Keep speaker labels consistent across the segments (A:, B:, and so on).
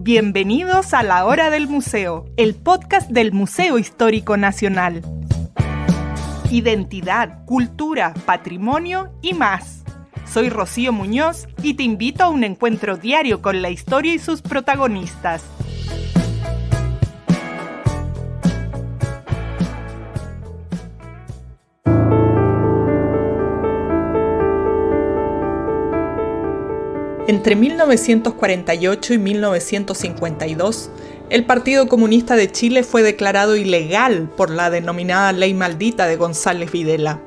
A: Bienvenidos a La Hora del Museo, el podcast del Museo Histórico Nacional. Identidad, cultura, patrimonio y más. Soy Rocío Muñoz y te invito a un encuentro diario con la historia y sus protagonistas. Entre 1948 y 1952, el Partido Comunista de Chile fue declarado ilegal por la denominada Ley Maldita de González Videla.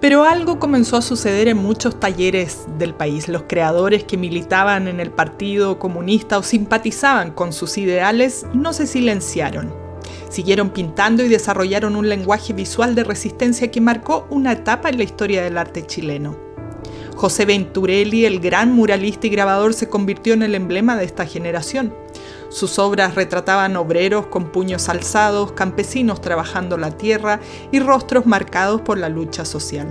A: Pero algo comenzó a suceder en muchos talleres del país. Los creadores que militaban en el Partido Comunista o simpatizaban con sus ideales no se silenciaron. Siguieron pintando y desarrollaron un lenguaje visual de resistencia que marcó una etapa en la historia del arte chileno. José Venturelli, el gran muralista y grabador, se convirtió en el emblema de esta generación. Sus obras retrataban obreros con puños alzados, campesinos trabajando la tierra y rostros marcados por la lucha social.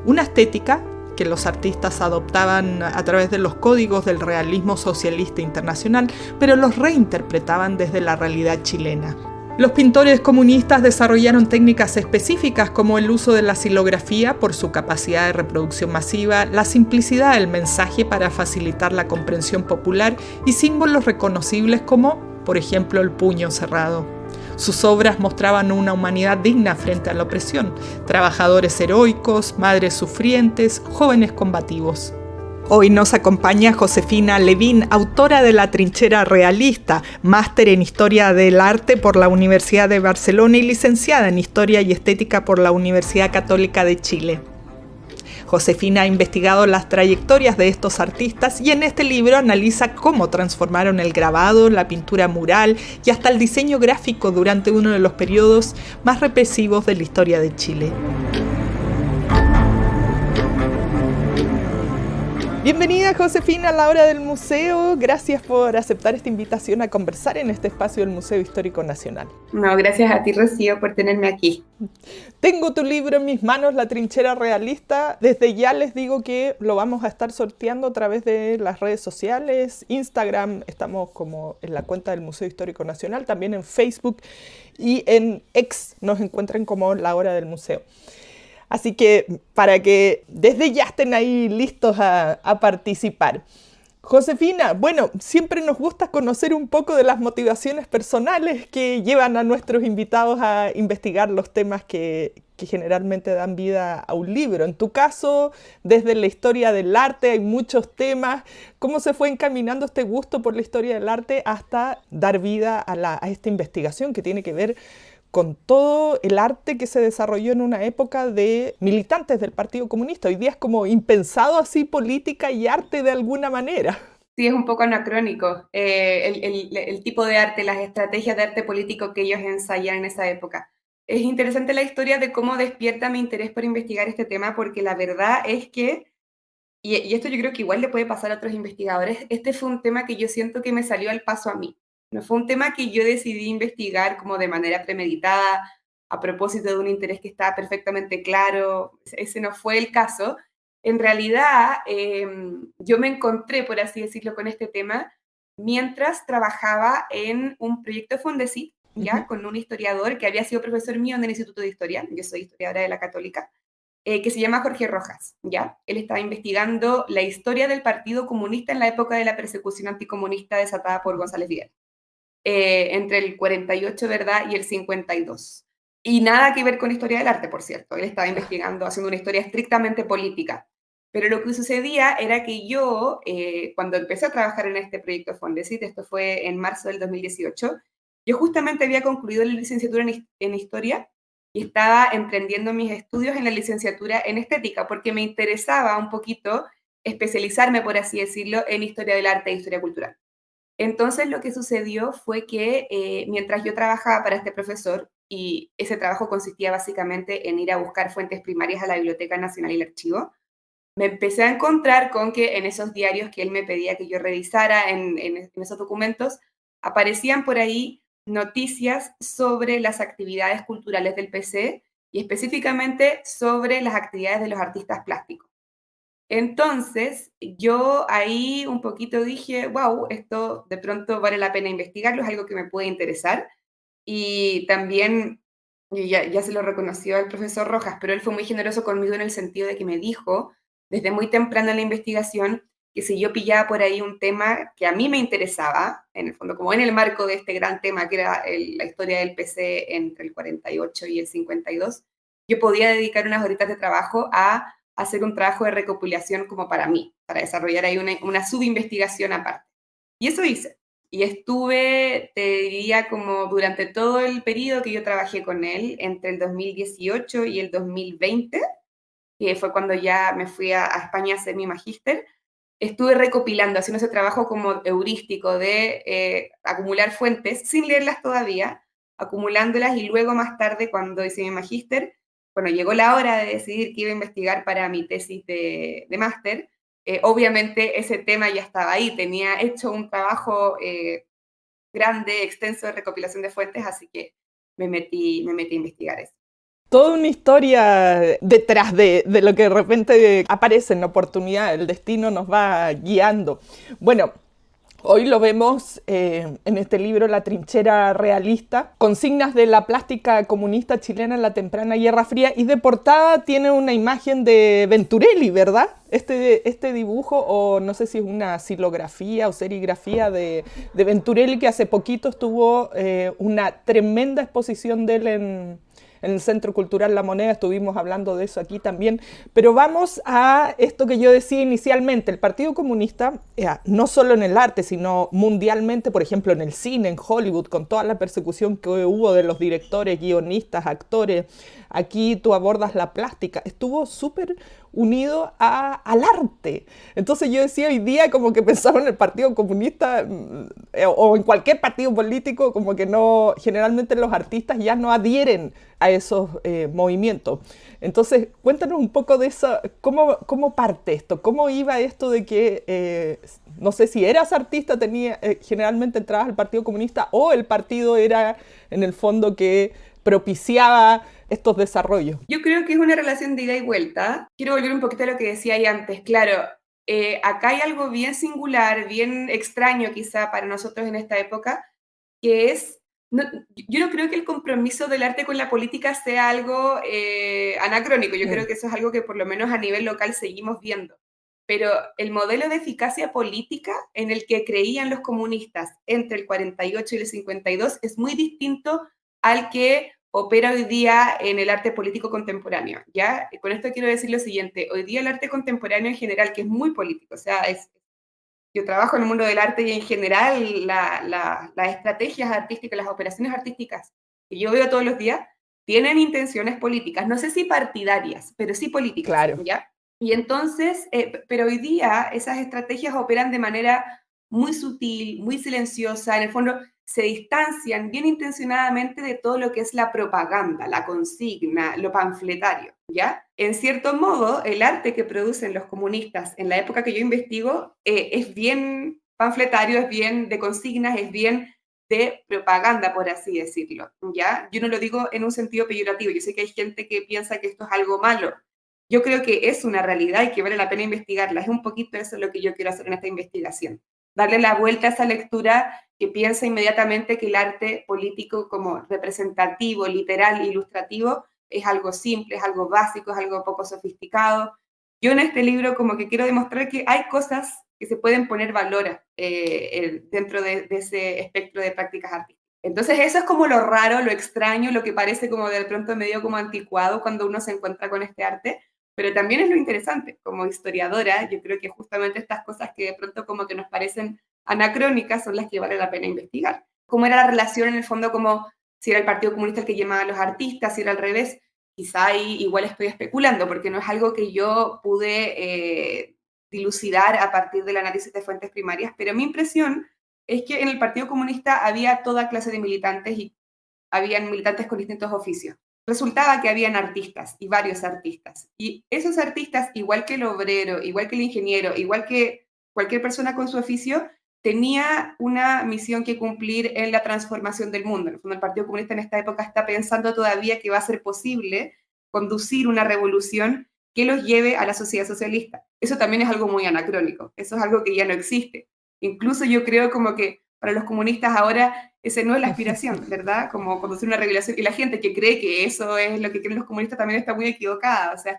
A: Una estética que los artistas adoptaban a través de los códigos del realismo socialista internacional, pero los reinterpretaban desde la realidad chilena. Los pintores comunistas desarrollaron técnicas específicas como el uso de la silografía por su capacidad de reproducción masiva, la simplicidad del mensaje para facilitar la comprensión popular y símbolos reconocibles como, por ejemplo, el puño cerrado. Sus obras mostraban una humanidad digna frente a la opresión, trabajadores heroicos, madres sufrientes, jóvenes combativos. Hoy nos acompaña Josefina Levín, autora de La Trinchera Realista, máster en Historia del Arte por la Universidad de Barcelona y licenciada en Historia y Estética por la Universidad Católica de Chile. Josefina ha investigado las trayectorias de estos artistas y en este libro analiza cómo transformaron el grabado, la pintura mural y hasta el diseño gráfico durante uno de los periodos más represivos de la historia de Chile. Bienvenida, Josefina, a La Hora del Museo. Gracias por aceptar esta invitación a conversar en este espacio del Museo Histórico Nacional.
B: No, gracias a ti, Rocío, por tenerme aquí.
A: Tengo tu libro en mis manos, La Trinchera Realista. Desde ya les digo que lo vamos a estar sorteando a través de las redes sociales, Instagram, estamos como en la cuenta del Museo Histórico Nacional, también en Facebook y en X nos encuentran como La Hora del Museo. Así que para que desde ya estén ahí listos a participar. Josefina, bueno, siempre nos gusta conocer un poco de las motivaciones personales que llevan a nuestros invitados a investigar los temas que generalmente dan vida a un libro. En tu caso, desde la historia del arte hay muchos temas. ¿Cómo se fue encaminando este gusto por la historia del arte hasta dar vida a esta investigación que tiene que ver con todo el arte que se desarrolló en una época de militantes del Partido Comunista? Hoy día es como impensado así política y arte de alguna manera.
B: Sí, es un poco anacrónico el tipo de arte, las estrategias de arte político que ellos ensayan en esa época. Es interesante la historia de cómo despierta mi interés por investigar este tema, porque la verdad es que, y esto yo creo que igual le puede pasar a otros investigadores, este fue un tema que yo siento que me salió al paso a mí. No fue un tema que yo decidí investigar como de manera premeditada, a propósito de un interés que estaba perfectamente claro. Ese no fue el caso. En realidad, yo me encontré, por así decirlo, con este tema mientras trabajaba en un proyecto Fondesit, ¿ya? Con un historiador que había sido profesor mío en el Instituto de Historia, yo soy historiadora de la Católica, que se llama Jorge Rojas, ¿ya? Él estaba investigando la historia del Partido Comunista en la época de la persecución anticomunista desatada por González Videla. Entre el 48, ¿verdad?, y el 52. Y nada que ver con historia del arte, por cierto. Él estaba investigando, haciendo una historia estrictamente política. Pero lo que sucedía era que yo, cuando empecé a trabajar en este proyecto Fondesit, esto fue en marzo del 2018, yo justamente había concluido la licenciatura en Historia y estaba emprendiendo mis estudios en la licenciatura en Estética, porque me interesaba un poquito especializarme, por así decirlo, en Historia del Arte e Historia Cultural. Entonces lo que sucedió fue que mientras yo trabajaba para este profesor, y ese trabajo consistía básicamente en ir a buscar fuentes primarias a la Biblioteca Nacional y el Archivo, me empecé a encontrar con que en esos diarios que él me pedía que yo revisara, en esos documentos, aparecían por ahí noticias sobre las actividades culturales del PC y específicamente sobre las actividades de los artistas plásticos. Entonces, yo ahí un poquito dije, wow, esto de pronto vale la pena investigarlo, es algo que me puede interesar. Y también, y ya se lo reconoció el profesor Rojas, pero él fue muy generoso conmigo en el sentido de que me dijo, desde muy temprano en la investigación, que si yo pillaba por ahí un tema que a mí me interesaba, en el fondo, como en el marco de este gran tema que era la historia del PC entre el 48 y el 52, yo podía dedicar unas horitas de trabajo a hacer un trabajo de recopilación como para mí, para desarrollar ahí una subinvestigación aparte. Y eso hice. Y estuve, te diría, como durante todo el periodo que yo trabajé con él, entre el 2018 y el 2020, que fue cuando ya me fui a España a hacer mi magíster, estuve recopilando, haciendo ese trabajo como heurístico de acumular fuentes, sin leerlas todavía, acumulándolas y luego más tarde, cuando hice mi magíster, bueno, llegó la hora de decidir qué iba a investigar para mi tesis de máster. Obviamente ese tema ya estaba ahí, tenía hecho un trabajo grande, extenso de recopilación de fuentes, así que me metí a investigar eso.
A: Toda una historia detrás de lo que de repente aparece en la oportunidad, el destino nos va guiando. Bueno, hoy lo vemos en este libro La trinchera realista, consignas de la plástica comunista chilena en la temprana Guerra Fría, y de portada tiene una imagen de Venturelli, ¿verdad? Este dibujo, o no sé si es una silografía o serigrafía de Venturelli, que hace poquito estuvo una tremenda exposición de él en el Centro Cultural La Moneda, estuvimos hablando de eso aquí también, pero vamos a esto que yo decía inicialmente, el Partido Comunista, no solo en el arte, sino mundialmente, por ejemplo en el cine, en Hollywood, con toda la persecución que hubo de los directores, guionistas, actores, aquí tú abordas la plástica, estuvo súper unido al arte. Entonces yo decía hoy día como que pensaba en el Partido Comunista o en cualquier partido político, como que no, generalmente los artistas ya no adhieren a esos movimientos. Entonces, cuéntanos un poco de eso, cómo parte esto, cómo iba esto de que, no sé si eras artista, generalmente entrabas al Partido Comunista, o el partido era en el fondo que propiciaba estos desarrollos.
B: Yo creo que es una relación de ida y vuelta. Quiero volver un poquito a lo que decía ahí antes. Claro, acá hay algo bien singular, bien extraño quizá para nosotros en esta época, que es, no, yo no creo que el compromiso del arte con la política sea algo anacrónico, yo creo que eso es algo que por lo menos a nivel local seguimos viendo. Pero el modelo de eficacia política en el que creían los comunistas entre el 48 y el 52 es muy distinto al que opera hoy día en el arte político contemporáneo, ¿ya? Con esto quiero decir lo siguiente, hoy día el arte contemporáneo en general, que es muy político, o sea, yo trabajo en el mundo del arte y en general las estrategias artísticas, las operaciones artísticas que yo veo todos los días, tienen intenciones políticas, no sé si partidarias, pero sí políticas,
A: Claro.
B: ¿ya? Y entonces, pero hoy día esas estrategias operan de manera muy sutil, muy silenciosa, en el fondo se distancian bien intencionadamente de todo lo que es la propaganda, la consigna, lo panfletario, ¿ya? En cierto modo, el arte que producen los comunistas en la época que yo investigo es bien panfletario, es bien de consignas, es bien de propaganda, por así decirlo, ¿ya? Yo no lo digo en un sentido peyorativo, yo sé que hay gente que piensa que esto es algo malo. Yo creo que es una realidad y que vale la pena investigarla. Es un poquito eso lo que yo quiero hacer en esta investigación. Darle la vuelta a esa lectura que piensa inmediatamente que el arte político como representativo, literal, ilustrativo, es algo simple, es algo básico, es algo poco sofisticado. Yo en este libro como que quiero demostrar que hay cosas que se pueden poner valor dentro de ese espectro de prácticas artísticas. Entonces eso es como lo raro, lo extraño, lo que parece como de pronto medio como anticuado cuando uno se encuentra con este arte, pero también es lo interesante. Como historiadora, yo creo que justamente estas cosas que de pronto como que nos parecen anacrónicas son las que vale la pena investigar. ¿Cómo era la relación en el fondo, como si era el Partido Comunista el que llamaba a los artistas, si era al revés? Quizá ahí igual estoy especulando, porque no es algo que yo pude dilucidar a partir del análisis de fuentes primarias, pero mi impresión es que en el Partido Comunista había toda clase de militantes y habían militantes con distintos oficios. Resultaba que habían artistas y varios artistas. Y esos artistas, igual que el obrero, igual que el ingeniero, igual que cualquier persona con su oficio, tenía una misión que cumplir en la transformación del mundo. En el fondo, el Partido Comunista en esta época está pensando todavía que va a ser posible conducir una revolución que los lleve a la sociedad socialista. Eso también es algo muy anacrónico, eso es algo que ya no existe. Incluso yo creo como que para los comunistas ahora esa no es la aspiración, ¿verdad? Como conducir una regulación, y la gente que cree que eso es lo que creen los comunistas también está muy equivocada, o sea,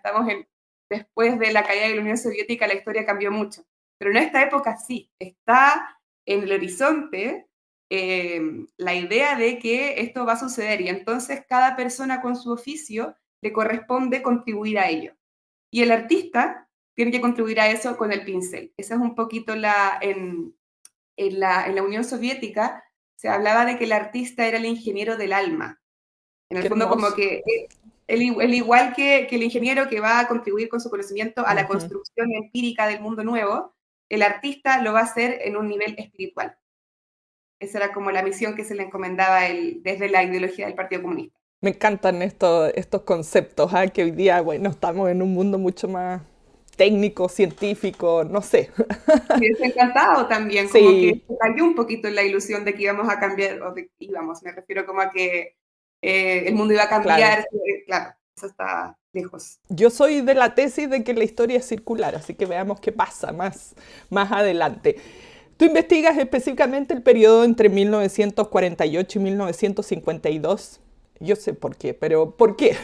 B: después de la caída de la Unión Soviética la historia cambió mucho, pero en esta época sí, está en el horizonte la idea de que esto va a suceder y entonces cada persona con su oficio le corresponde contribuir a ello. Y el artista tiene que contribuir a eso con el pincel. Esa es un poquito en la Unión Soviética se hablaba de que el artista era el ingeniero del alma. En el
A: Qué
B: fondo como
A: hermoso.
B: que el igual que el ingeniero que va a contribuir con su conocimiento a la
A: Ujú.
B: construcción empírica del mundo nuevo, el artista lo va a hacer en un nivel espiritual. Esa era como la misión que se le encomendaba desde la ideología del Partido Comunista.
A: Me encantan estos conceptos, ¿ah? Que hoy día, bueno, estamos en un mundo mucho más técnico, científico, no sé.
B: Me hubiese encantado también, como que
A: Sí,
B: se cayó un poquito en la ilusión de que íbamos a cambiar, o de que íbamos, me refiero como a que el mundo iba a
A: claro.
B: cambiar, claro, eso está lejos.
A: Yo soy de la tesis de que la historia es circular, así que veamos qué pasa más adelante. Tú investigas específicamente el periodo entre 1948 y 1952. Yo sé por qué, pero ¿por qué?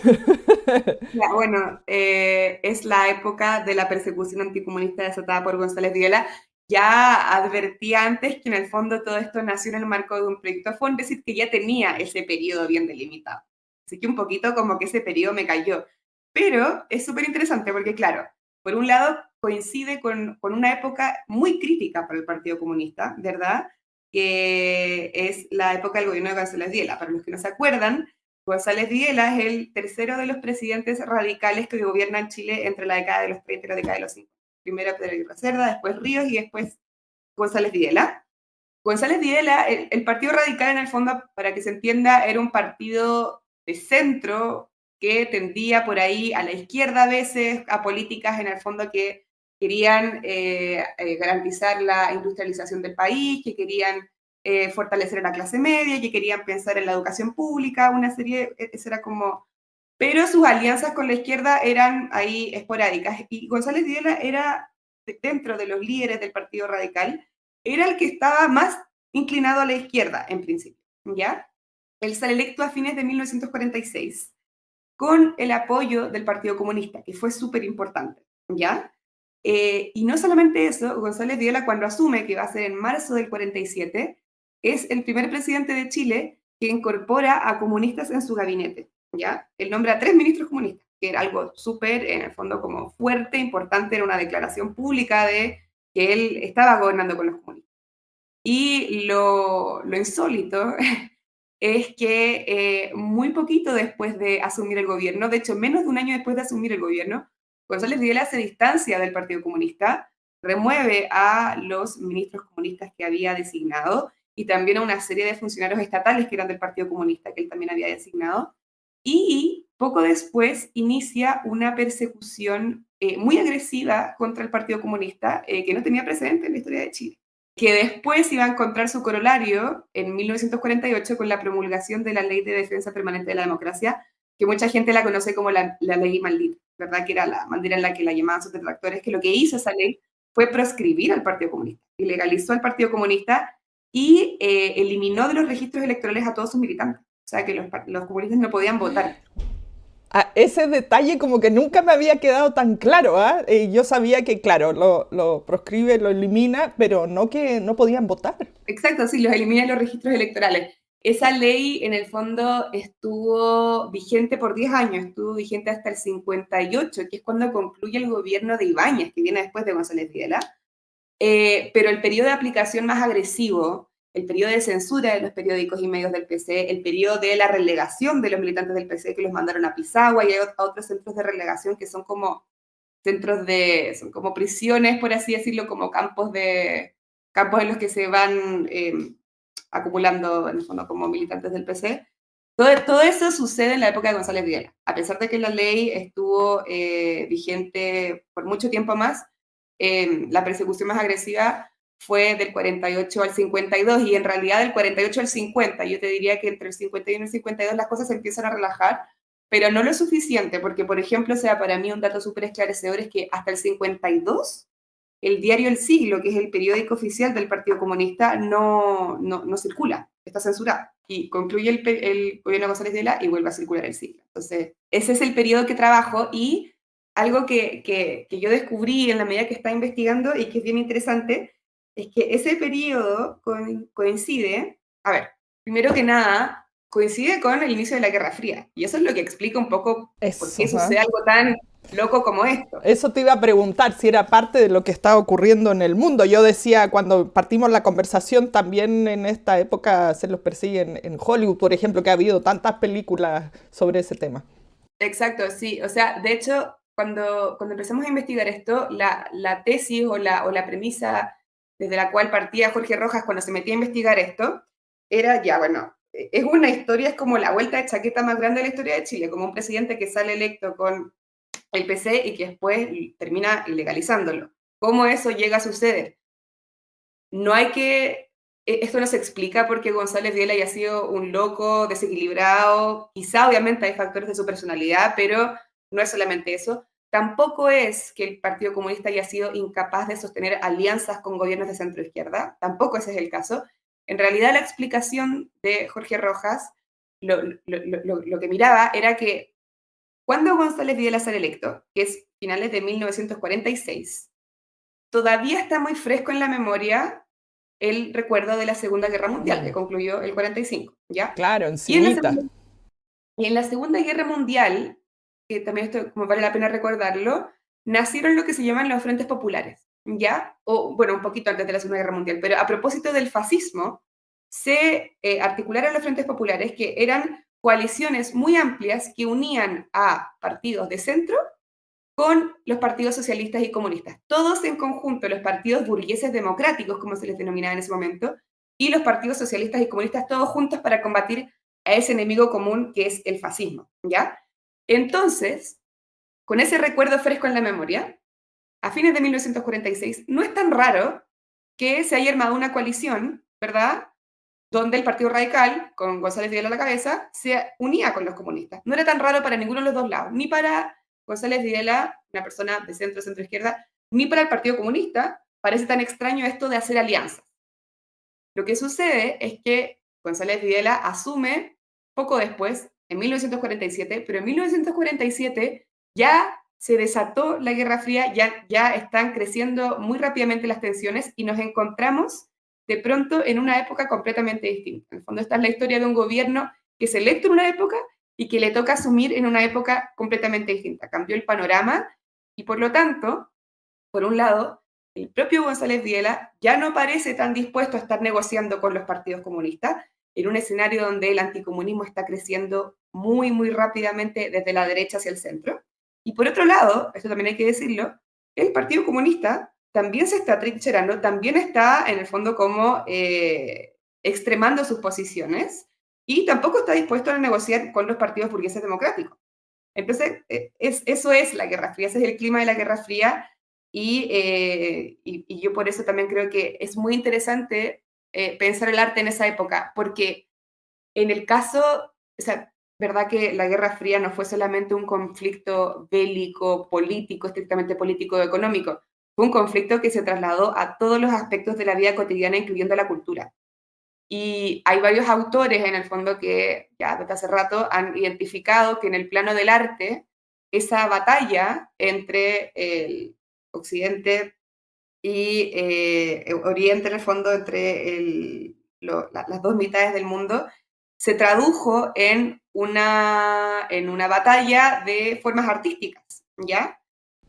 B: Ya, bueno, es la época de la persecución anticomunista desatada por González Videla. Ya advertía antes que en el fondo todo esto nació en el marco de un proyecto FON, es decir, que ya tenía ese periodo bien delimitado. Así que un poquito como que ese periodo me cayó. Pero es súper interesante porque, claro, por un lado coincide con una época muy crítica para el Partido Comunista, ¿verdad? Que es la época del gobierno de González Videla. Para los que no se acuerdan, González Videla es el tercero de los presidentes radicales que gobiernan Chile entre la década de los 30 y la década de los 50. Primero Pedro Aguirre Cerda, después Ríos y después González Videla. González Videla, el Partido Radical en el fondo, para que se entienda, era un partido de centro que tendía por ahí a la izquierda a veces, a políticas en el fondo que querían garantizar la industrialización del país, que querían fortalecer a la clase media, que querían pensar en la educación pública, una serie, eso era como... Pero sus alianzas con la izquierda eran ahí esporádicas. Y González Videla era, dentro de los líderes del Partido Radical, era el que estaba más inclinado a la izquierda, en principio, ¿ya? Él sale electo a fines de 1946 con el apoyo del Partido Comunista, que fue súper importante, ¿ya? Y no solamente eso, González Videla cuando asume, que va a ser en marzo del 47, es el primer presidente de Chile que incorpora a comunistas en su gabinete, ¿ya? Él nombra a 3 ministros comunistas, que era algo súper, en el fondo, como fuerte, importante, era una declaración pública de que él estaba gobernando con los comunistas. Y lo insólito es que muy poquito después de asumir el gobierno, de hecho menos de un año después de asumir el gobierno, González Videla se distancia del Partido Comunista, remueve a los ministros comunistas que había designado y también a una serie de funcionarios estatales que eran del Partido Comunista que él también había designado, y poco después inicia una persecución muy agresiva contra el Partido Comunista que no tenía precedente en la historia de Chile, que después iba a encontrar su corolario en 1948 con la promulgación de la Ley de Defensa Permanente de la Democracia, que mucha gente la conoce como la ley maldita, ¿verdad? Que era la manera en la que la llamaban sus detractores, que lo que hizo esa ley fue proscribir al Partido Comunista, ilegalizó al Partido Comunista y eliminó de los registros electorales a todos sus militantes. O sea, que los comunistas no podían votar.
A: Ese detalle como que nunca me había quedado tan claro, ¿ah? Yo sabía que, claro, lo proscribe, lo elimina, pero no que no podían votar.
B: Exacto, sí, los elimina los registros electorales. Esa ley, en el fondo, estuvo vigente por 10 años, estuvo vigente hasta el 58, que es cuando concluye el gobierno de Ibáñez, que viene después de González Videla. Pero el periodo de aplicación más agresivo, el periodo de censura de los periódicos y medios del PC, el periodo de la relegación de los militantes del PC que los mandaron a Pisagua y a otros centros de relegación que son como son como prisiones, por así decirlo, como campos en los que se van acumulando, en el fondo, como militantes del PC. Todo eso sucede en la época de González Videla. A pesar de que la ley estuvo vigente por mucho tiempo más, la persecución más agresiva fue del 48 al 52 y en realidad del 48 al 50. Yo te diría que entre el 51 y el 52 las cosas se empiezan a relajar, pero no lo suficiente, porque, por ejemplo, o sea, para mí un dato súper esclarecedor es que hasta el 52, el diario El Siglo, que es el periódico oficial del Partido Comunista, no circula, está censurado. Y concluye el gobierno de González Videla y vuelve a circular El Siglo. Entonces, ese es el periodo que trabajo, y algo que yo descubrí en la medida que estaba investigando y que es bien interesante, es que ese periodo coincide, a ver, primero que nada, coincide con el inicio de la Guerra Fría. Y eso es lo que explica un poco por
A: Eso,
B: qué sucede algo tan loco como esto.
A: eso te iba a preguntar si era parte de lo que estaba ocurriendo en el mundo. Yo decía, cuando partimos la conversación, también en esta época se los persiguen en Hollywood, por ejemplo, que ha habido tantas películas sobre ese tema.
B: Exacto, sí. O sea, de hecho, cuando empezamos a investigar esto, la tesis o la premisa desde la cual partía Jorge Rojas cuando se metía a investigar esto, era ya, bueno, es una historia, es como la vuelta de chaqueta más grande de la historia de Chile, como un presidente que sale electo con el PC y que después termina ilegalizándolo. ¿Cómo eso llega a suceder? No hay que... Esto no se explica porque González Videla haya sido un loco, desequilibrado. Quizá, obviamente, hay factores de su personalidad, pero no es solamente eso. Tampoco es que el Partido Comunista haya sido incapaz de sostener alianzas con gobiernos de centro-izquierda. Tampoco ese es el caso. En realidad, la explicación de Jorge Rojas, lo que miraba era que cuando González Videla sale electo, que es finales de 1946, todavía está muy fresco en la memoria el recuerdo de la Segunda Guerra Mundial, que concluyó el 45, ¿ya?
A: Claro,
B: Y en la
A: encimita.
B: Segunda, y en la Segunda Guerra Mundial, que también esto como vale la pena recordarlo, nacieron lo que se llaman los frentes populares, ¿ya? O, bueno, un poquito antes de la Segunda Guerra Mundial, pero a propósito del fascismo, se articularon los frentes populares, que eran coaliciones muy amplias que unían a partidos de centro con los partidos socialistas y comunistas. Todos en conjunto, los partidos burgueses democráticos, como se les denominaba en ese momento, y los partidos socialistas y comunistas, todos juntos para combatir a ese enemigo común que es el fascismo, ¿ya? Entonces, con ese recuerdo fresco en la memoria, a fines de 1946, no es tan raro que se haya armado una coalición, ¿verdad?, donde el Partido Radical, con González Videla a la cabeza, se unía con los comunistas. No era tan raro para ninguno de los dos lados, ni para González Videla, una persona de centro-izquierda, ni para el Partido Comunista parece tan extraño esto de hacer alianzas. Lo que sucede es que González Videla asume poco después, en 1947, pero en 1947 ya se desató la Guerra Fría, ya están creciendo muy rápidamente las tensiones y nos encontramos de pronto en una época completamente distinta. En el fondo, esta es la historia de un gobierno que es electo en una época y que le toca asumir en una época completamente distinta. Cambió el panorama y, por lo tanto, por un lado, el propio González Videla ya no parece tan dispuesto a estar negociando con los partidos comunistas en un escenario donde el anticomunismo está creciendo muy, muy rápidamente desde la derecha hacia el centro. Y por otro lado, esto también hay que decirlo, el Partido Comunista también se está trincherando, también está en el fondo como extremando sus posiciones y tampoco está dispuesto a negociar con los partidos burgueses democráticos. Entonces, eso es la Guerra Fría, ese es el clima de la Guerra Fría y yo por eso también creo que es muy interesante pensar el arte en esa época, porque en el caso, o sea, verdad que la Guerra Fría no fue solamente un conflicto bélico, político, estrictamente político o económico, fue un conflicto que se trasladó a todos los aspectos de la vida cotidiana, incluyendo la cultura. Y hay varios autores en el fondo que ya desde hace rato han identificado que en el plano del arte, esa batalla entre el Occidente y Oriente, en el fondo, entre las dos mitades del mundo, se tradujo en una batalla de formas artísticas, ¿ya?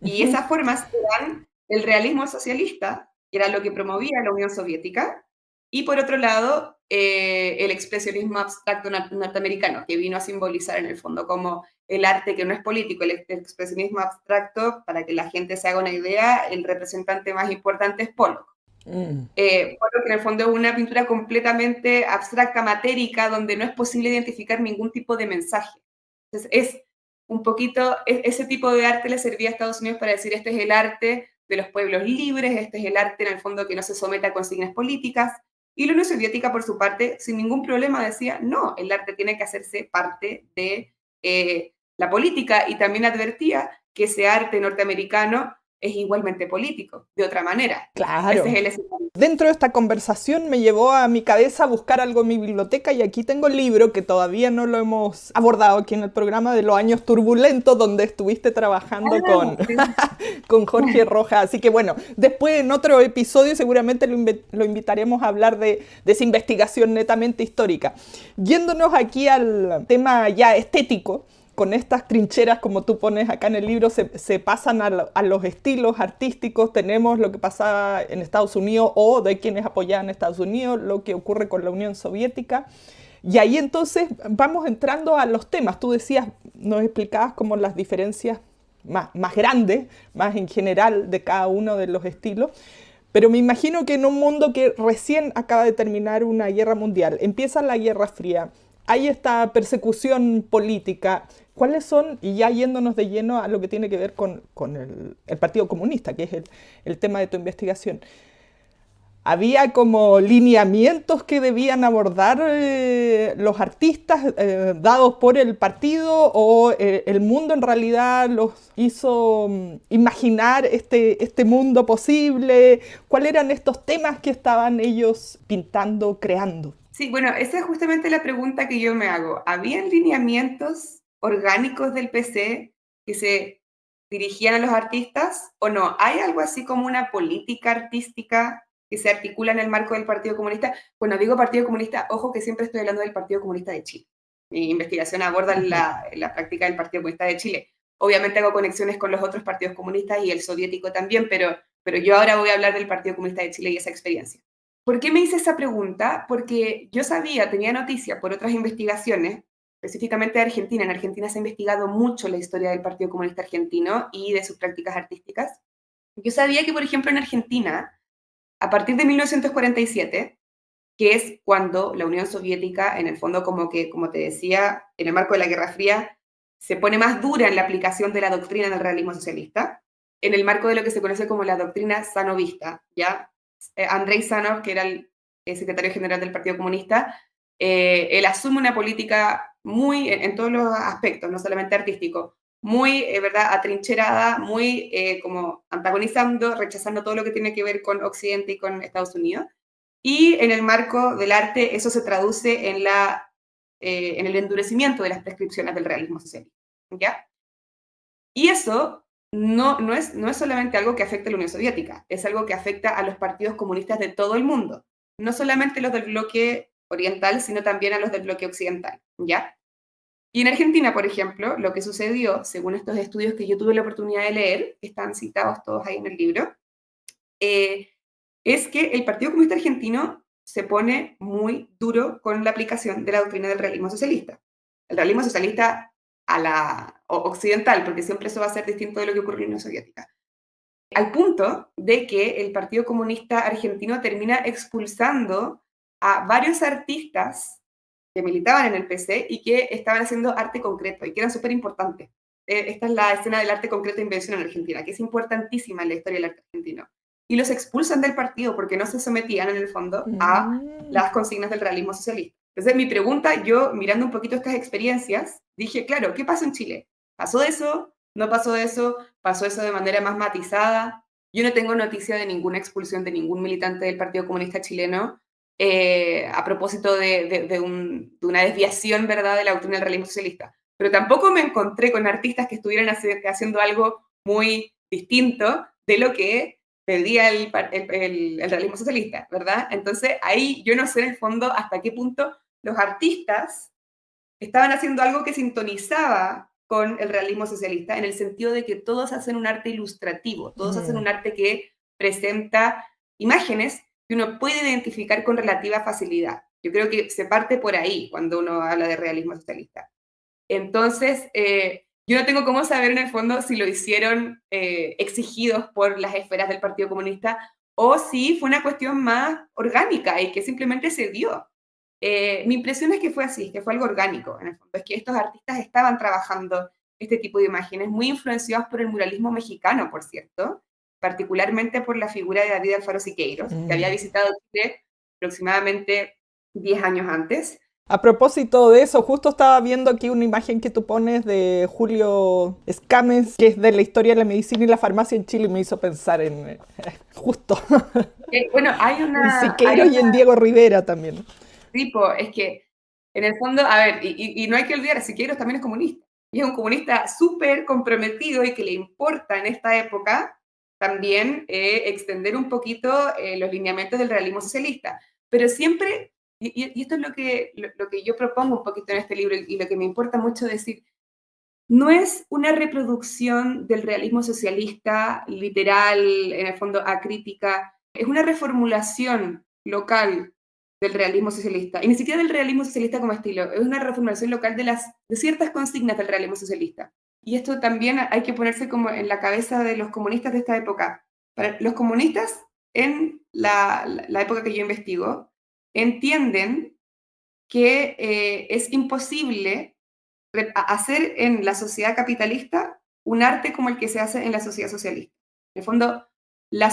B: Y esas formas eran el realismo socialista, que era lo que promovía la Unión Soviética, y por otro lado, el expresionismo abstracto norteamericano, que vino a simbolizar en el fondo como el arte que no es político, el expresionismo abstracto, para que la gente se haga una idea, el representante más importante es Pollock. Pollock en el fondo es una pintura completamente abstracta, matérica, donde no es posible identificar ningún tipo de mensaje. Entonces es un poquito, ese tipo de arte le servía a Estados Unidos para decir, este es el arte de los pueblos libres, este es el arte en el fondo que no se somete a consignas políticas, y la Unión Soviética, por su parte, sin ningún problema decía, no, el arte tiene que hacerse parte de la política, y también advertía que ese arte norteamericano es igualmente político, de otra manera. Ese es
A: Claro.
B: el escenario.
A: Dentro de esta conversación me llevó a mi cabeza buscar algo en mi biblioteca y aquí tengo el libro que todavía no lo hemos abordado aquí en el programa de los años turbulentos donde estuviste trabajando
B: Ah, sí.
A: con Jorge Rojas. Así que bueno, después en otro episodio seguramente lo invitaremos a hablar de esa investigación netamente histórica. Yéndonos aquí al tema ya estético, con estas trincheras, como tú pones acá en el libro, se pasan a los estilos artísticos. Tenemos lo que pasaba en Estados Unidos o de quienes apoyaban a Estados Unidos, lo que ocurre con la Unión Soviética. Y ahí entonces vamos entrando a los temas. Tú decías, nos explicabas como las diferencias más grandes, más en general de cada uno de los estilos. Pero me imagino que en un mundo que recién acaba de terminar una guerra mundial, empieza la Guerra Fría, hay esta persecución política. ¿Cuáles son, y ya yéndonos de lleno a lo que tiene que ver con el Partido Comunista, que es el tema de tu investigación? ¿Había como lineamientos que debían abordar los artistas dados por el partido o el mundo en realidad los hizo imaginar este mundo posible? ¿Cuáles eran estos temas que estaban ellos pintando, creando?
B: Sí, bueno, esa es justamente la pregunta que yo me hago. ¿Habían lineamientos orgánicos del PC que se dirigían a los artistas o no? ¿Hay algo así como una política artística que se articula en el marco del Partido Comunista? Bueno, digo Partido Comunista, ojo que siempre estoy hablando del Partido Comunista de Chile. Mi investigación aborda la práctica del Partido Comunista de Chile. Obviamente hago conexiones con los otros partidos comunistas y el soviético también, pero yo ahora voy a hablar del Partido Comunista de Chile y esa experiencia. ¿Por qué me hice esa pregunta? Porque yo sabía, tenía noticia por otras investigaciones, específicamente de Argentina. En Argentina se ha investigado mucho la historia del Partido Comunista Argentino y de sus prácticas artísticas. Yo sabía que, por ejemplo, en Argentina, a partir de 1947, que es cuando la Unión Soviética, en el fondo, como te decía, en el marco de la Guerra Fría, se pone más dura en la aplicación de la doctrina del realismo socialista, en el marco de lo que se conoce como la doctrina sanovista, ¿ya? Andrei Sanov, que era el secretario general del Partido Comunista, él asume una política muy, en todos los aspectos, no solamente artístico, muy, ¿verdad?, atrincherada, muy como antagonizando, rechazando todo lo que tiene que ver con Occidente y con Estados Unidos. Y en el marco del arte, eso se traduce en el endurecimiento de las prescripciones del realismo socialista, ¿ya? Y eso no es solamente algo que afecta a la Unión Soviética, es algo que afecta a los partidos comunistas de todo el mundo, no solamente los del bloque oriental, sino también a los del bloque occidental, ¿ya? Y en Argentina, por ejemplo, lo que sucedió, según estos estudios que yo tuve la oportunidad de leer, que están citados todos ahí en el libro, es que el Partido Comunista Argentino se pone muy duro con la aplicación de la doctrina del realismo socialista. El realismo socialista occidental, porque siempre eso va a ser distinto de lo que ocurre en la Unión Soviética. Al punto de que el Partido Comunista Argentino termina expulsando a varios artistas que militaban en el PC y que estaban haciendo arte concreto y que eran súper importantes. Esta es la escena del arte concreto de invención en Argentina, que es importantísima en la historia del arte argentino. Y los expulsan del partido porque no se sometían en el fondo a las consignas del realismo socialista. Entonces mi pregunta, yo mirando un poquito estas experiencias, dije, claro, ¿qué pasó en Chile? ¿Pasó eso? ¿No pasó eso? ¿Pasó eso de manera más matizada? Yo no tengo noticia de ninguna expulsión de ningún militante del Partido Comunista Chileno a propósito de una desviación, ¿verdad?, de la doctrina del realismo socialista. Pero tampoco me encontré con artistas que estuvieran haciendo algo muy distinto de lo que pedía el realismo socialista, ¿verdad? Entonces ahí yo no sé en el fondo hasta qué punto los artistas estaban haciendo algo que sintonizaba con el realismo socialista, en el sentido de que todos hacen un arte ilustrativo, todos hacen un arte que presenta imágenes que uno puede identificar con relativa facilidad. Yo creo que se parte por ahí cuando uno habla de realismo socialista. Entonces, yo no tengo cómo saber en el fondo si lo hicieron exigidos por las esferas del Partido Comunista o si fue una cuestión más orgánica y que simplemente se dio. Mi impresión es que fue así, que fue algo orgánico, en el fondo. Es que estos artistas estaban trabajando este tipo de imágenes, muy influenciados por el muralismo mexicano, por cierto, particularmente por la figura de David Alfaro Siqueiros, que había visitado Chile aproximadamente 10 años antes,
A: A propósito de eso, justo estaba viendo aquí una imagen que tú pones de Julio Escames, que es de la historia de la medicina y la farmacia en Chile, y me hizo pensar en justo
B: Bueno,
A: en
B: hay
A: Siqueiro y
B: una
A: en Diego Rivera también.
B: tipo, es que en el fondo, a ver, y no hay que olvidar, Siqueiros también es comunista. Y es un comunista súper comprometido y que le importa en esta época también extender un poquito los lineamientos del realismo socialista. Pero siempre, y esto es lo que yo propongo un poquito en este libro y lo que me importa mucho decir, no es una reproducción del realismo socialista literal, en el fondo acrítica, es una reformulación local del realismo socialista, y ni siquiera del realismo socialista como estilo, es una reformulación local de ciertas consignas del realismo socialista. Y esto también hay que ponerse como en la cabeza de los comunistas de esta época. Para los comunistas, en la época que yo investigo, entienden que es imposible hacer en la sociedad capitalista un arte como el que se hace en la sociedad socialista. En el fondo, la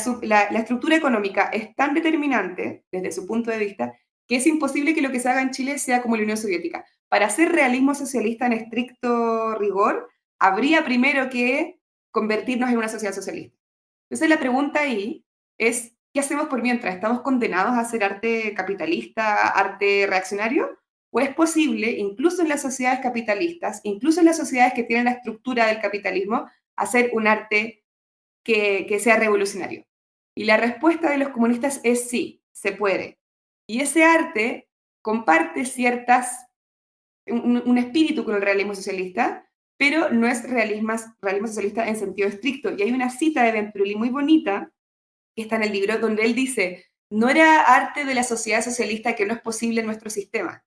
B: estructura económica es tan determinante desde su punto de vista que es imposible que lo que se haga en Chile sea como la Unión Soviética. Para hacer realismo socialista en estricto rigor, habría primero que convertirnos en una sociedad socialista. Entonces la pregunta ahí es, ¿qué hacemos por mientras? ¿Estamos condenados a hacer arte capitalista, arte reaccionario? ¿O es posible, incluso en las sociedades capitalistas, incluso en las sociedades que tienen la estructura del capitalismo, hacer un arte que sea revolucionario? Y la respuesta de los comunistas es sí, se puede. Y ese arte comparte un espíritu con el realismo socialista, pero no es realismo socialista en sentido estricto. Y hay una cita de Venturelli muy bonita, que está en el libro, donde él dice, no era arte de la sociedad socialista que no es posible en nuestro sistema,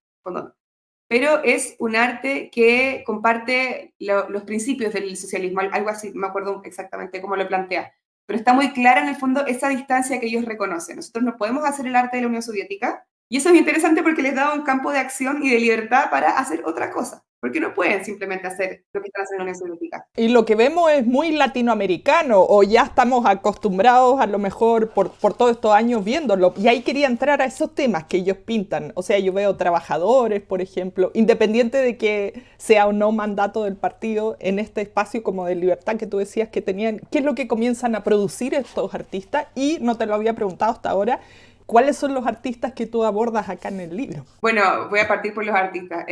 B: pero es un arte que comparte los principios del socialismo, algo así, no me acuerdo exactamente cómo lo plantea, pero está muy clara en el fondo esa distancia que ellos reconocen. Nosotros no podemos hacer el arte de la Unión Soviética, y eso es interesante porque les da un campo de acción y de libertad para hacer otra cosa, porque no pueden simplemente hacer lo que están haciendo en la Unión Soviética.
A: Y lo que vemos es muy latinoamericano, o ya estamos acostumbrados a lo mejor por todos estos años viéndolo. Y ahí quería entrar a esos temas que ellos pintan. O sea, yo veo trabajadores, por ejemplo, independiente de que sea o no mandato del partido, en este espacio como de libertad que tú decías que tenían, ¿qué es lo que comienzan a producir estos artistas? Y no te lo había preguntado hasta ahora, ¿cuáles son los artistas que tú abordas acá en el libro?
B: Bueno, voy a partir por los artistas.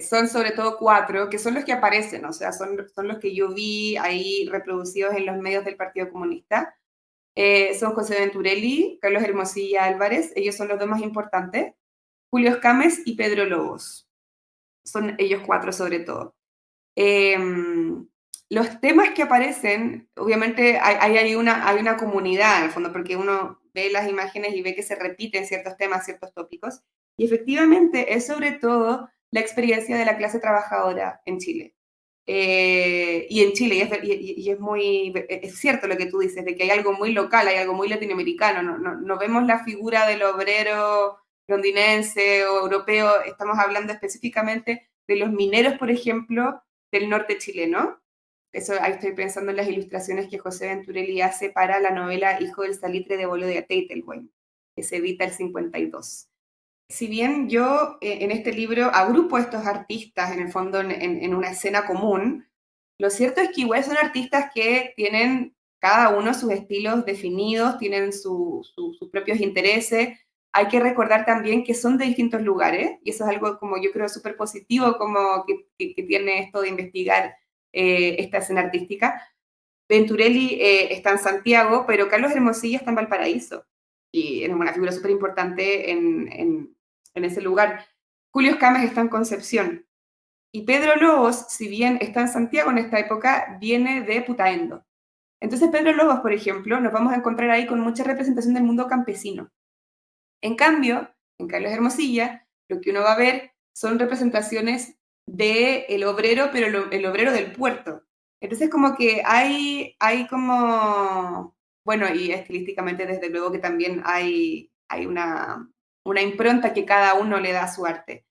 B: Son sobre todo 4, que son los que aparecen, o sea, son los que yo vi ahí reproducidos en los medios del Partido Comunista. Son José Venturelli, Carlos Hermosilla Álvarez, ellos son los dos más importantes, Julio Escames y Pedro Lobos. Son ellos 4 sobre todo. Eh, los temas que aparecen, obviamente hay una comunidad en el fondo, porque uno ve las imágenes y ve que se repiten ciertos temas, ciertos tópicos, y efectivamente es sobre todo la experiencia de la clase trabajadora en Chile. Y en Chile, y es muy, es cierto lo que tú dices, de que hay algo muy local, hay algo muy latinoamericano, no vemos la figura del obrero londinense o europeo, estamos hablando específicamente de los mineros, por ejemplo, del norte chileno. Eso, ahí estoy pensando en las ilustraciones que José Venturelli hace para la novela Hijo del Salitre de Bolo de Teitelwein, que se edita el 52. Si bien yo en este libro agrupo a estos artistas en el fondo en una escena común, lo cierto es que igual son artistas que tienen cada uno sus estilos definidos, tienen sus propios intereses. Hay que recordar también que son de distintos lugares, y eso es algo como yo creo súper positivo, como que tiene esto de investigar esta escena artística. Venturelli está en Santiago, pero Carlos Hermosilla está en Valparaíso, y es una figura súper importante en ese lugar. Julio Escames está en Concepción, y Pedro Lobos, si bien está en Santiago en esta época, viene de Putaendo. Entonces Pedro Lobos, por ejemplo, nos vamos a encontrar ahí con mucha representación del mundo campesino. En cambio, en Carlos Hermosilla, lo que uno va a ver son representaciones del obrero, pero el obrero del puerto. Entonces como que hay como, bueno, y estilísticamente desde luego que también hay una impronta que cada uno le da a su arte.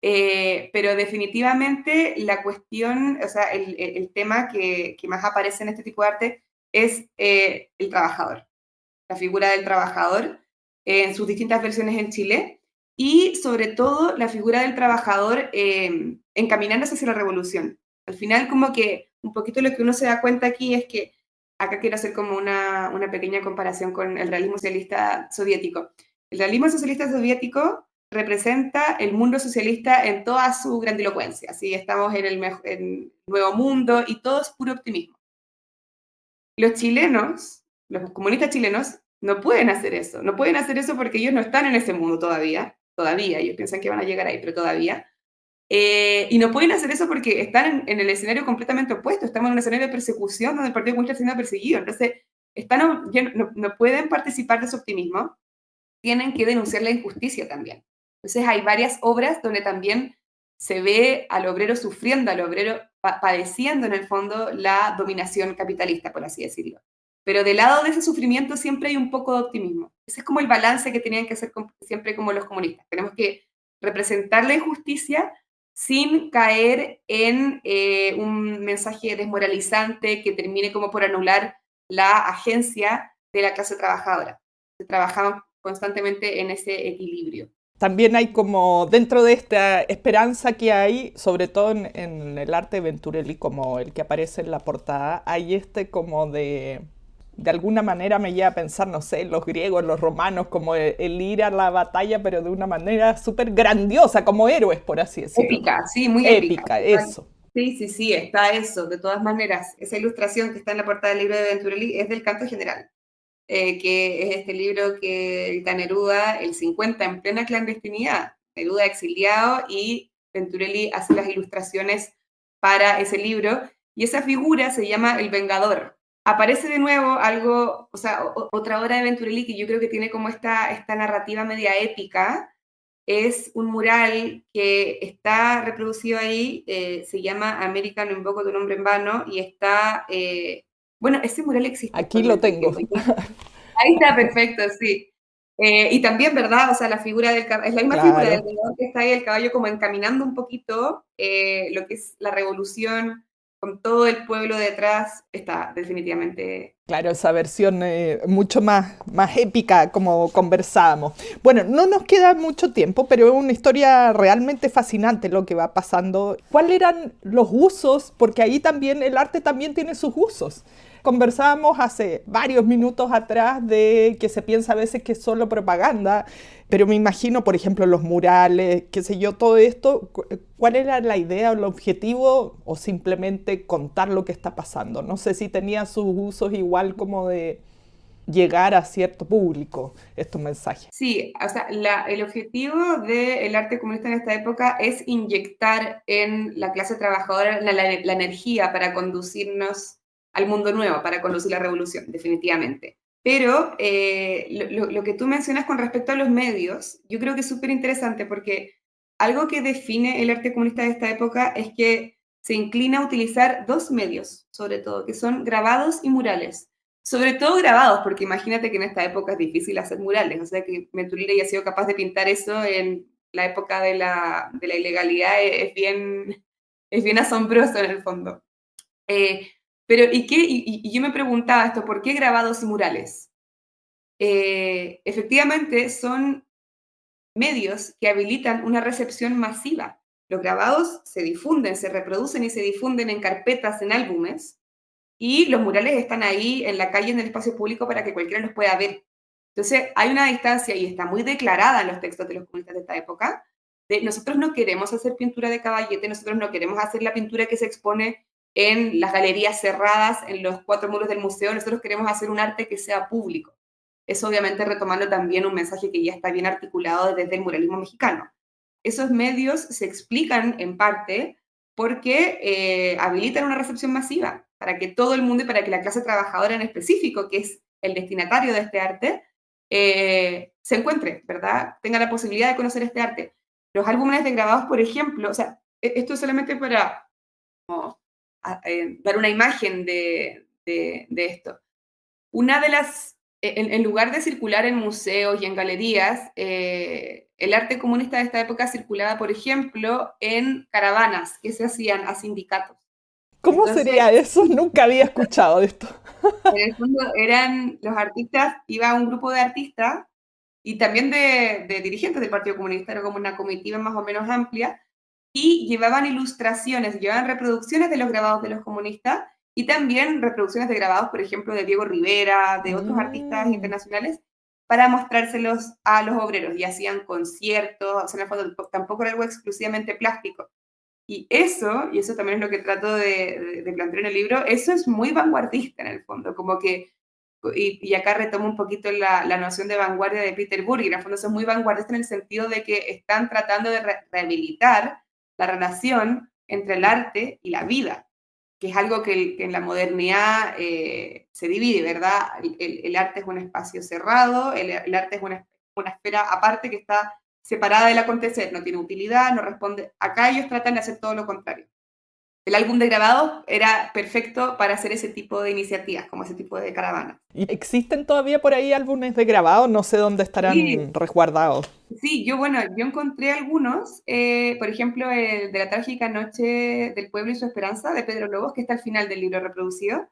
B: Pero definitivamente la cuestión, o sea, el tema que más aparece en este tipo de arte es el trabajador, la figura del trabajador en sus distintas versiones en Chile. y sobre todo la figura del trabajador encaminándose hacia la revolución. Al final, como que un poquito lo que uno se da cuenta aquí es que, acá quiero hacer como una pequeña comparación con el realismo socialista soviético. El realismo socialista soviético representa el mundo socialista en toda su grandilocuencia. Así estamos en el nuevo mundo y todo es puro optimismo. Los chilenos, los comunistas chilenos, no pueden hacer eso. No pueden hacer eso porque ellos no están en ese mundo todavía. Ellos piensan que van a llegar ahí, pero todavía. Y no pueden hacer eso porque están en el escenario completamente opuesto. Estamos en un escenario de persecución donde el Partido Comunista está siendo perseguido. Entonces, no pueden participar de su optimismo. Tienen que denunciar la injusticia también. Entonces, hay varias obras donde también se ve al obrero sufriendo, al obrero padeciendo en el fondo la dominación capitalista, por así decirlo. Pero del lado de ese sufrimiento siempre hay un poco de optimismo. Ese es como el balance que tenían que hacer siempre como los comunistas. Tenemos que representar la injusticia sin caer en un mensaje desmoralizante que termine como por anular la agencia de la clase trabajadora. Se trabajaban constantemente en ese equilibrio.
A: También hay como, dentro de esta esperanza que hay, sobre todo en el arte de Venturelli, como el que aparece en la portada, hay como de alguna manera me lleva a pensar, no sé, los griegos, los romanos, como el ir a la batalla, pero de una manera súper grandiosa, como héroes, por así decirlo.
B: Épica, sí, muy épica.
A: Épica, eso.
B: Sí, está eso, de todas maneras. Esa ilustración que está en la portada del libro de Venturelli es del Canto General, que es este libro que edita Neruda, el 50, en plena clandestinidad. Neruda exiliado y Venturelli hace las ilustraciones para ese libro, y esa figura se llama El Vengador. Aparece de nuevo algo, o sea, otra obra de Venturelli que yo creo que tiene como esta narrativa media épica, es un mural que está reproducido ahí, se llama América no invoco tu nombre en vano, y está, bueno, ese mural existe
A: Aquí lo tengo.
B: Ahí está, perfecto, sí. Y también, ¿verdad? O sea, la figura es la misma
A: Claro.
B: figura del vengador que está ahí, el caballo como encaminando un poquito lo que es la revolución, con todo el pueblo detrás, está definitivamente...
A: Claro, esa versión mucho más épica, como conversábamos. Bueno, no nos queda mucho tiempo, pero es una historia realmente fascinante lo que va pasando. ¿Cuáles eran los usos? Porque ahí también el arte también tiene sus usos. Conversábamos hace varios minutos atrás de que se piensa a veces que es solo propaganda, pero me imagino, por ejemplo, los murales, qué sé yo, todo esto, ¿cuál era la idea o el objetivo o simplemente contar lo que está pasando? No sé si tenía sus usos igual como de llegar a cierto público estos mensajes.
B: Sí, o sea, el objetivo del arte comunista en esta época es inyectar en la clase trabajadora la energía para conducirnos al mundo nuevo, para conducir la revolución, definitivamente. Pero lo que tú mencionas con respecto a los medios, yo creo que es súper interesante porque algo que define el arte comunista de esta época es que se inclina a utilizar dos medios, sobre todo, que son grabados y murales. Sobre todo grabados, porque imagínate que en esta época es difícil hacer murales, o sea que Venturelli haya sido capaz de pintar eso en la época de la ilegalidad es bien asombroso en el fondo. Pero, y yo me preguntaba esto, ¿por qué grabados y murales? Efectivamente, son medios que habilitan una recepción masiva. Los grabados se difunden, se reproducen y se difunden en carpetas, en álbumes, y los murales están ahí en la calle, en el espacio público, para que cualquiera los pueda ver. Entonces, hay una distancia, y está muy declarada en los textos de los comunistas de esta época, de nosotros no queremos hacer pintura de caballete, nosotros no queremos hacer la pintura que se expone en las galerías cerradas, en los 4 muros del museo, nosotros queremos hacer un arte que sea público. Eso obviamente retomando también un mensaje que ya está bien articulado desde el muralismo mexicano. Esos medios se explican en parte porque habilitan una recepción masiva para que todo el mundo y para que la clase trabajadora en específico, que es el destinatario de este arte, se encuentre, ¿verdad? Tenga la posibilidad de conocer este arte. Los álbumes de grabados, por ejemplo, o sea, esto es solamente para dar una imagen de esto. Una de las, en lugar de circular en museos y en galerías, el arte comunista de esta época circulaba, por ejemplo, en caravanas que se hacían a sindicatos.
A: ¿Cómo sería eso? Nunca había escuchado de esto.
B: En el fondo eran los artistas, iba un grupo de artistas y también de dirigentes del Partido Comunista, era como una comitiva más o menos amplia, y llevaban ilustraciones, llevaban reproducciones de los grabados de los comunistas y también reproducciones de grabados, por ejemplo, de Diego Rivera, de otros artistas
A: Mm.
B: internacionales, para mostrárselos a los obreros, y hacían conciertos, o sea, en el fondo tampoco era algo exclusivamente plástico. Y eso también es lo que trato de plantear en el libro, eso es muy vanguardista en el fondo, como que, y acá retomo un poquito la noción de vanguardia de Peter Burg, y en el fondo eso es muy vanguardista en el sentido de que están tratando de rehabilitar la relación entre el arte y la vida, que es algo que en la modernidad se divide, ¿verdad? El arte es un espacio cerrado, el arte es una esfera aparte que está separada del acontecer, no tiene utilidad, no responde. Acá ellos tratan de hacer todo lo contrario. El álbum de grabados era perfecto para hacer ese tipo de iniciativas, como ese tipo de caravanas.
A: ¿Y existen todavía por ahí álbumes de grabados? No sé dónde
B: Sí,
A: estarán resguardados.
B: sí, yo encontré algunos, por ejemplo, el de la trágica noche del pueblo y su esperanza, de Pedro Lobos, que está al final del libro reproducido.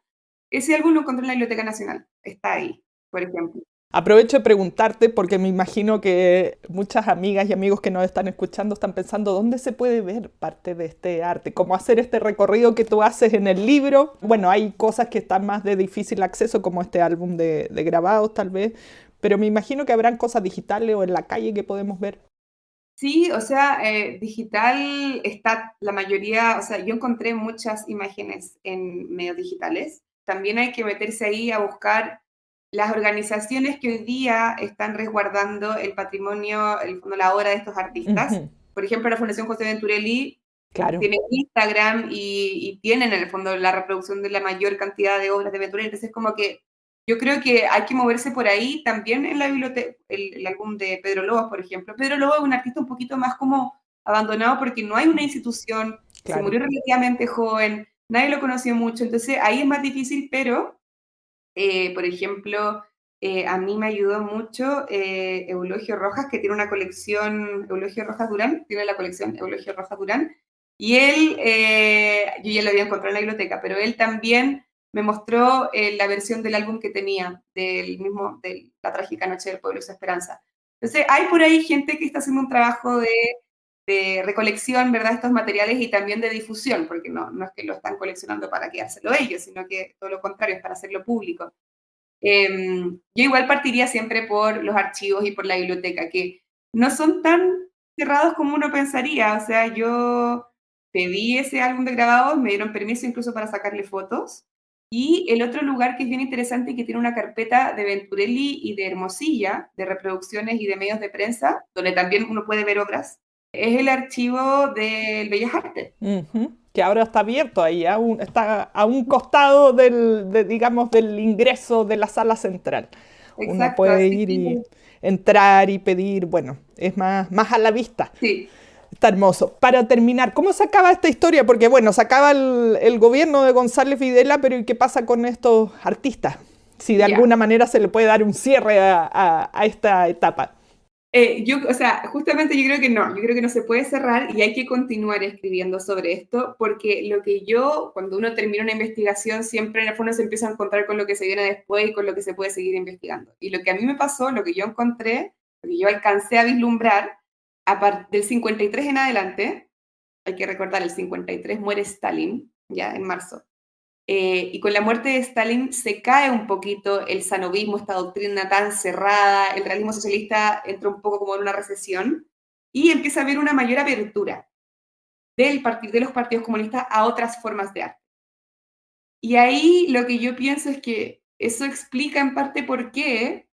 B: Ese álbum lo encontré en la Biblioteca Nacional, está ahí, por ejemplo.
A: Aprovecho de preguntarte porque me imagino que muchas amigas y amigos que nos están escuchando están pensando dónde se puede ver parte de este arte, cómo hacer este recorrido que tú haces en el libro. Bueno, hay cosas que están más de difícil acceso como este álbum de grabados tal vez, pero me imagino que habrán cosas digitales o en la calle que podemos ver.
B: Sí, o sea, digital está la mayoría, o sea, yo encontré muchas imágenes en medios digitales. También hay que meterse ahí a buscar las organizaciones que hoy día están resguardando el patrimonio, el fondo, la obra de estos artistas.
A: Ujú,
B: Por ejemplo, la Fundación José Venturelli
A: claro.
B: tiene Instagram y tienen en el fondo la reproducción de la mayor cantidad de obras de Venturelli. Entonces, como que yo creo que hay que moverse por ahí también en la biblioteca, el álbum de Pedro Lobos, por ejemplo. Pedro Lobos es un artista un poquito más como abandonado porque no hay una institución, se
A: Claro.
B: murió relativamente joven, nadie lo conoció mucho, entonces ahí es más difícil, pero, por ejemplo, a mí me ayudó mucho Eulogio Rojas, que tiene una colección, Eulogio Rojas Durán, tiene la colección Eulogio Rojas Durán, y él, yo ya lo había encontrado en la biblioteca, pero él también me mostró la versión del álbum que tenía, del mismo, de La trágica noche del pueblo y su esperanza. Entonces, hay por ahí gente que está haciendo un trabajo de recolección, ¿verdad?, estos materiales y también de difusión, porque no es que lo están coleccionando para quedárselo ellos, sino que todo lo contrario, es para hacerlo público. Yo igual partiría siempre por los archivos y por la biblioteca, que no son tan cerrados como uno pensaría. O sea, yo pedí ese álbum de grabados, me dieron permiso incluso para sacarle fotos. Y el otro lugar que es bien interesante y que tiene una carpeta de Venturelli y de Hermosilla, de reproducciones y de medios de prensa, donde también uno puede ver obras, es el archivo del Bellas Artes.
A: Ujú, que ahora está abierto ahí, está a un costado digamos, del ingreso de la sala central. Uno
B: Exacto,
A: puede
B: así
A: ir y
B: que
A: entrar y pedir, bueno, es más a la vista.
B: sí,
A: Está hermoso. Para terminar, ¿cómo se acaba esta historia? Porque bueno, se acaba el gobierno de González Videla, pero ¿y qué pasa con estos artistas? Si de
B: ya.
A: alguna manera se le puede dar un cierre a esta etapa.
B: O sea, justamente yo creo que no, yo creo que no se puede cerrar y hay que continuar escribiendo sobre esto, porque lo que cuando uno termina una investigación, siempre en el fondo se empieza a encontrar con lo que se viene después y con lo que se puede seguir investigando. Y lo que a mí me pasó, lo que yo encontré, lo que yo alcancé a vislumbrar, del 53 en adelante, hay que recordar, el 53 muere Stalin, ya en marzo. Y con la muerte de Stalin se cae un poquito el sanovismo, esta doctrina tan cerrada, el realismo socialista entra un poco como en una recesión y empieza a haber una mayor apertura de los partidos comunistas a otras formas de arte. Y ahí lo que yo pienso es que eso explica en parte por qué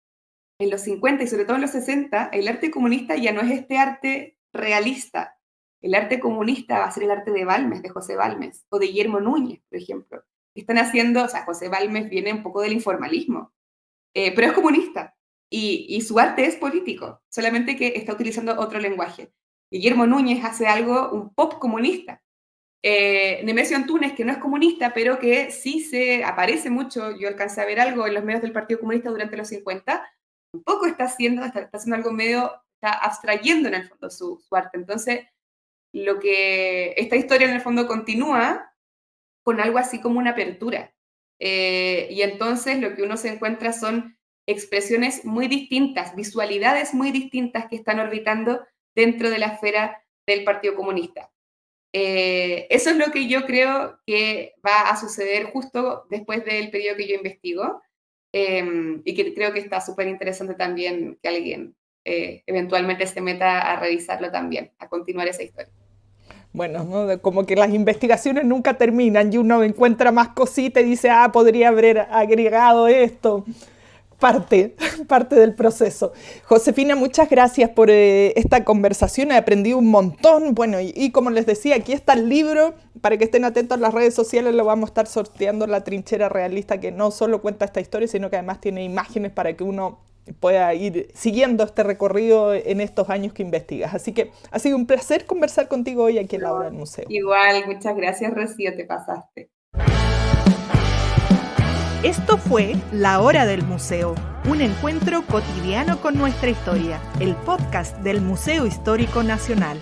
B: en los 50 y sobre todo en los 60 el arte comunista ya no es este arte realista. El arte comunista va a ser el arte de Balmes, de José Balmes, o de Guillermo Núñez, por ejemplo. Están haciendo, o sea, José Balmes viene un poco del informalismo, pero es comunista y su arte es político, solamente que está utilizando otro lenguaje. Guillermo Núñez hace algo, un pop comunista. Nemesio Antunes, que no es comunista, pero que sí se aparece mucho, yo alcancé a ver algo en los medios del Partido Comunista durante los 50, un poco está haciendo algo medio, está abstrayendo en el fondo su arte. Entonces, esta historia en el fondo continúa con algo así como una apertura. Y entonces lo que uno se encuentra son expresiones muy distintas, visualidades muy distintas que están orbitando dentro de la esfera del Partido Comunista. Eso es lo que yo creo que va a suceder justo después del periodo que yo investigo, y que creo que está súper interesante también que alguien eventualmente se meta a revisarlo también, a continuar esa historia.
A: Bueno, ¿no? Como que las investigaciones nunca terminan y uno encuentra más cositas y dice, podría haber agregado esto. Parte del proceso. Josefina, muchas gracias por esta conversación, he aprendido un montón. Bueno, y como les decía, aquí está el libro, para que estén atentos a las redes sociales, lo vamos a estar sorteando, La Trinchera Realista, que no solo cuenta esta historia, sino que además tiene imágenes para que uno pueda ir siguiendo este recorrido en estos años que investigas. Así que ha sido un placer conversar contigo hoy aquí en La Hora del Museo.
B: Igual, muchas gracias, Rocío, te pasaste.
A: Esto fue La Hora del Museo, un encuentro cotidiano con nuestra historia, el podcast del Museo Histórico Nacional.